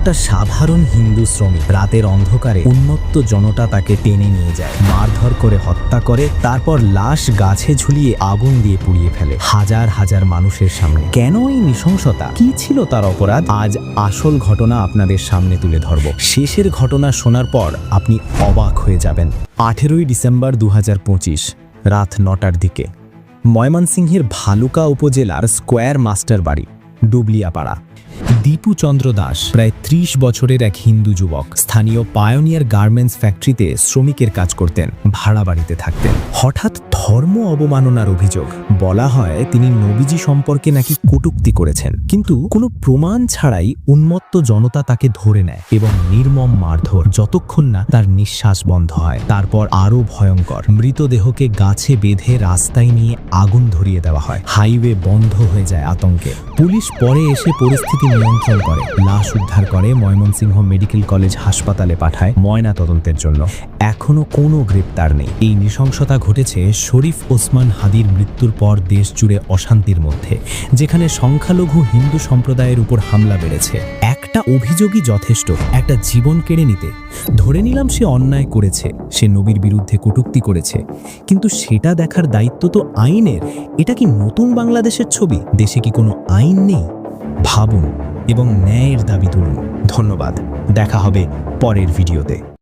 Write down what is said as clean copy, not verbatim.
একটা সাধারণ হিন্দু শ্রমিক রাতের অন্ধকারে উন্মত্ত জনতা তাকে টেনে নিয়ে যায়, মারধর করে হত্যা করে, তারপর লাশ গাছে ঝুলিয়ে আগুন দিয়ে পুড়িয়ে ফেলে হাজার হাজার মানুষের সামনে। কেন এই নৃশংসতা? কি ছিল তার অপরাধ? আজ আসল ঘটনা আপনাদের সামনে তুলে ধরব। শেষের ঘটনা শোনার পর আপনি অবাক হয়ে যাবেন। 18ই ডিসেম্বর 2025 রাত 9টার দিকে ময়মনসিংহের ভালুকা উপজেলার স্কোয়ার মাস্টার বাড়ি ডুবলিয়াপাড়া। দীপু চন্দ্র দাস প্রায় 30 বছরের এক হিন্দু যুবক। স্থানীয় পায়োনিয়ার গার্মেন্টস ফ্যাক্টরিতে শ্রমিকের কাজ করতেন, ভাড়া বাড়িতে থাকতেন। হঠাৎ ধর্ম অবমাননার অভিযোগ। বলা হয় তিনি নবীজি সম্পর্কে নাকি কটূক্তি করেছেন, কিন্তু কোনো প্রমাণ ছাড়াই উন্মত্ত জনতা তাকে ধরে নেয় এবং নির্মম মারধর, যতক্ষণ না তার নিঃশ্বাস বন্ধ হয়। তারপর আরও ভয়ঙ্কর, মৃতদেহকে গাছে বেঁধে রাস্তায় নিয়ে আগুন ধরিয়ে দেওয়া হয়। হাইওয়ে বন্ধ হয়ে যায় আতঙ্কে। পুলিশ পরে এসে পরিস্থিতি নিয়ন্ত্রণ করে, লাশ উদ্ধার করে ময়মনসিংহ মেডিকেল কলেজ হাসপাতালে পাঠায় ময়না তদন্তের জন্য। এখনো কোনো গ্রেপ্তার নেই। এই নৃশংসতা ঘটেছে শরীফ ওসমান হাদির মৃত্যুর পর দেশ জুড়ে অশান্তির মধ্যে, যেখানে সংখ্যালঘু হিন্দু সম্প্রদায়ের উপর হামলা বেড়েছে। একটা অভিযোগই যথেষ্ট একটা জীবন কেড়ে নিতে। ধরে নিলাম সে অন্যায় করেছে, সে নবীর বিরুদ্ধে কটূক্তি করেছে, কিন্তু সেটা দেখার দায়িত্ব তো আইনের। এটা কি নতুন বাংলাদেশের ছবি? দেশে কি কোনো আইন নেই? ভাবুন এবং ন্যায়ের দাবি তুলুন। ধন্যবাদ। দেখা হবে পরের ভিডিওতে।